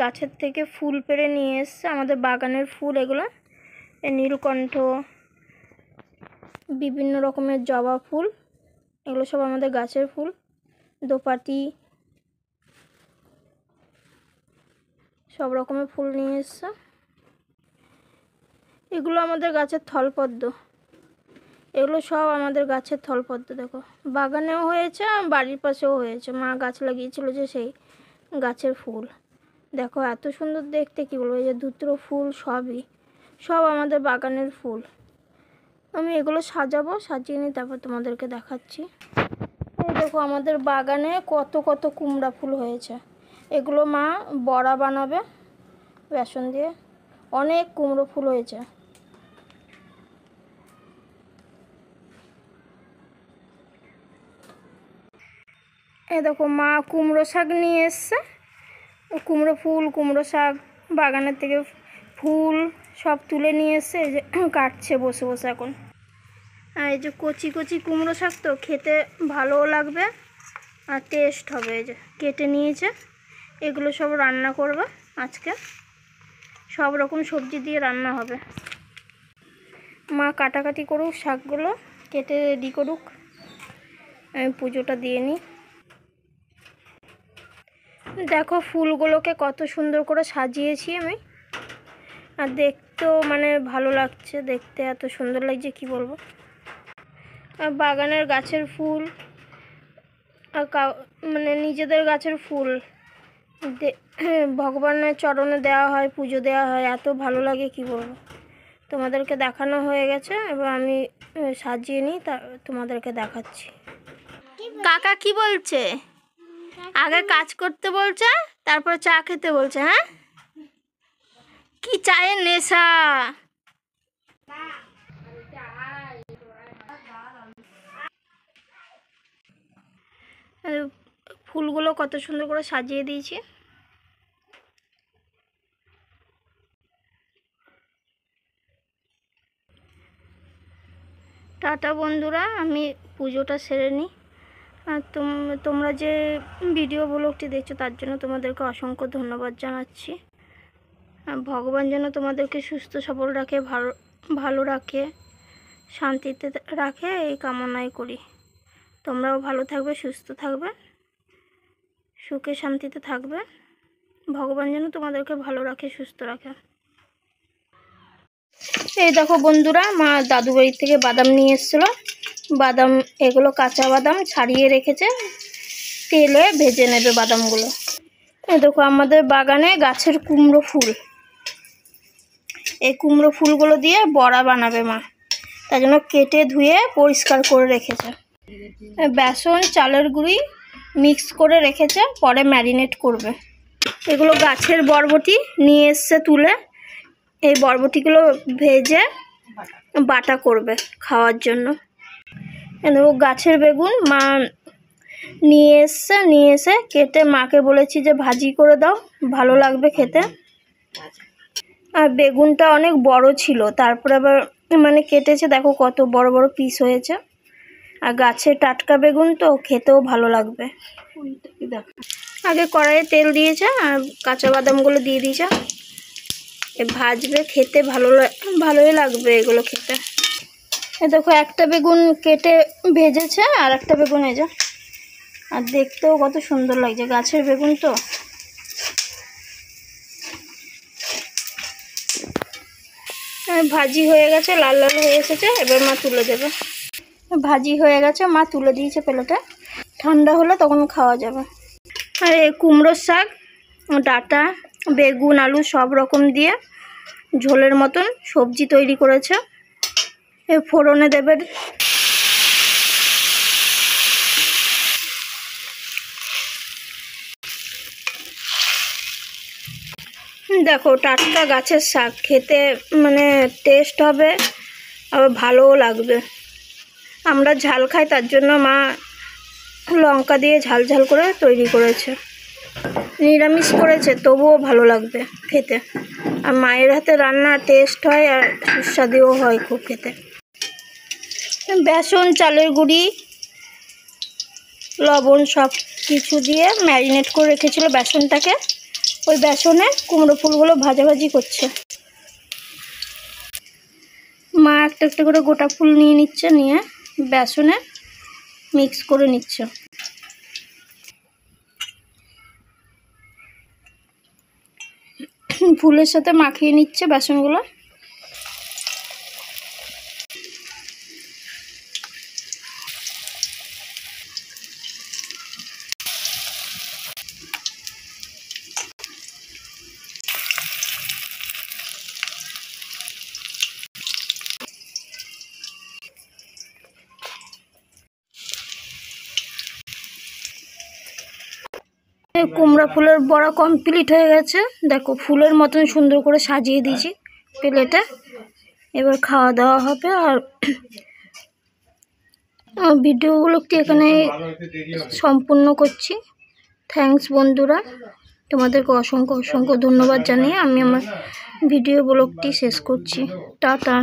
গাছের থেকে ফুল পেড়ে নিয়ে এসছে, আমাদের বাগানের ফুল এগুলো। নীলকণ্ঠ, বিভিন্ন রকমের জবা ফুল, এগুলো সব আমাদের গাছের ফুল। দোপাটি, সব রকমের ফুল নিয়ে এসছে। এগুলো আমাদের গাছের থলপদ্ম, এগুলো সব আমাদের গাছের থলপদ্ম। দেখো বাগানেও হয়েছে, বাড়ির পাশেও হয়েছে, মা গাছ লাগিয়েছিল যে সেই গাছের ফুল। দেখো এত সুন্দর দেখতে, কী বলবো, এই যে ধুত্র ফুল সব আমাদের বাগানের ফুল। আমি এগুলো সাজাবো, সাজিয়ে নিই, তারপর তোমাদেরকে দেখাচ্ছি। এই দেখো আমাদের বাগানে কত কত কুমড়া ফুল হয়েছে, এগুলো মা বড়া বানাবে বেসন দিয়ে। অনেক কুমড়ো ফুল হয়েছে। এই দেখো মা কুমড়ো শাক নিয়ে এসছে, কুমড়ো ফুল, কুমড়ো শাক বাগানের থেকে ফুল সব তুলে নিয়ে এসছে, এই যে কাটছে বসে বসে এখন। আর এই যে কচি কচি কুমড়ো শাক, তো খেতে ভালোও লাগবে আর টেস্ট হবে। এই যে কেটে নিয়েছে, এগুলো সব রান্না করবে আজকে, সব রকম সবজি দিয়ে রান্না হবে। মা কাটাকাটি করুক, শাকগুলো কেটে রেডি করুক, আমি পুজোটা দিয়ে নিই। দেখো ফুলগুলোকে কত সুন্দর করে সাজিয়েছি আমি, আর দেখতেও মানে ভালো লাগছে, দেখতে এত সুন্দর লাগছে কি বলবো। আর বাগানের গাছের ফুল আর মানে নিজেদের গাছের ফুল ভগবানের চরণে দেওয়া হয়, পুজো দেওয়া হয়, এত ভালো লাগে কি বলবো। তোমাদেরকে দেখানো হয়ে গেছে, এবার আমি সাজিয়ে নিই, তা তোমাদেরকে দেখাচ্ছি। কাকা কি বলছে? আগে কাজ করতে বলছে, তারপর চা খেতে বলছে। হ্যাঁ, কি চায়ের নেশা! ফুলগুলো কত সুন্দর করে সাজিয়ে দিয়েছি। টাটা বন্ধুরা, আমি পুজোটা সেরে নিই। আর তোমরা যে ভিডিও ব্লগটি দেখছো তার জন্য তোমাদেরকে অসংখ্য ধন্যবাদ জানাচ্ছি। ভগবান যেন তোমাদেরকে সুস্থ সবল রাখে, ভালো রাখে, শান্তিতে রাখে, এই কামনাই করি। তোমরাও ভালো থাকবে, সুস্থ থাকবে, সুখে শান্তিতে থাকবে। ভগবান যেন তোমাদেরকে ভালো রাখে, সুস্থ রাখে। এই দেখো বন্ধুরা, মা দাদু বাড়ির থেকে বাদাম নিয়ে এসেছিলো। বাদাম এগুলো কাঁচা বাদাম ছাড়িয়ে রেখেছে, তেলে ভেজে নেবে বাদামগুলো। এই দেখো আমাদের বাগানে গাছের কুমড়ো ফুল, এই কুমড়ো ফুলগুলো দিয়ে বড়া বানাবে মা, তাই জন্য কেটে ধুয়ে পরিষ্কার করে রেখেছে। বেসন চালের গুঁড়ি মিক্স করে রেখেছে, পরে ম্যারিনেট করবে। এগুলো গাছের বরবটি নিয়ে এসছে তুলে, এই বরবটিগুলো ভেজে বাটা করবে খাওয়ার জন্য। দেখো গাছের বেগুন মা নিয়ে এসে কেটে মাকে বলেছি যে ভাজি করে দাও, ভালো লাগবে খেতে। আর বেগুনটা অনেক বড় ছিল, তারপরে আবার মানে কেটেছে, দেখো কত বড় বড় পিস হয়েছে। আর গাছের টাটকা বেগুন তো খেতেও ভালো লাগবে। আগে কড়াইয়ে তেল দিয়েছে আর কাঁচা বাদামগুলো দিয়ে দিয়েছে, ভাজবে, খেতে ভালোই লাগবে এগুলো খেতে। দেখো একটা বেগুন কেটে ভেজেছে, আর একটা বেগুন এই যে, আর দেখতেও কত সুন্দর লাগছে, গাছের বেগুন তো। ভাজি হয়ে গেছে, লাল লাল হয়ে এসেছে, এবার মা তুলে দেবে। ভাজি হয়ে গেছে, মা তুলে দিয়েছে প্লেটে, ঠান্ডা হলে তখন খাওয়া যাবে। আর এই কুমড়োর শাক, ডাঁটা, বেগুন, আলু সব রকম দিয়ে ঝোলের মতন সবজি তৈরি করেছে। এই ফোড়নে দেবে দেখো টাটকা গাছের শাক, খেতে মানে টেস্ট হবে, আবার ভালোও লাগবে। আমরা ঝাল খাই, তার জন্য মা লঙ্কা দিয়ে ঝাল ঝাল করে তৈরি করেছে। নিরামিষ করেছে, তবুও ভালো লাগবে খেতে। আর মায়ের হাতে রান্না টেস্ট হয় আর সুস্বাদুও হয় খুব খেতে। বেসন, চালের গুঁড়ি, লবণ সব কিছু দিয়ে ম্যারিনেট করে রেখেছিল বেসনটাকে, ওই বেসনে কুমড়ো ফুলগুলো ভাজাভাজি করছে। মা একটা একটা করে গোটা ফুল নিয়ে নিচ্ছে, নিয়ে বেসনে মিক্স করে নিচ্ছে। ফুলের সাথে মাখিয়ে নিচ্ছে বেসনগুলো। কুমড়া ফুলের বড়া কমপ্লিট হয়ে গেছে। দেখো ফুলের মতন সুন্দর করে সাজিয়ে দিয়েছি প্লেটে। এবার খাওয়া দাওয়া হবে। আর ভিডিওগুলোকে এখানে সম্পূর্ণ করছি। থ্যাঙ্কস বন্ধুরা, তোমাদেরকে অসংখ্য অসংখ্য ধন্যবাদ জানিয়ে আমি আমার ভিডিও ব্লগটি শেষ করছি। টাটা।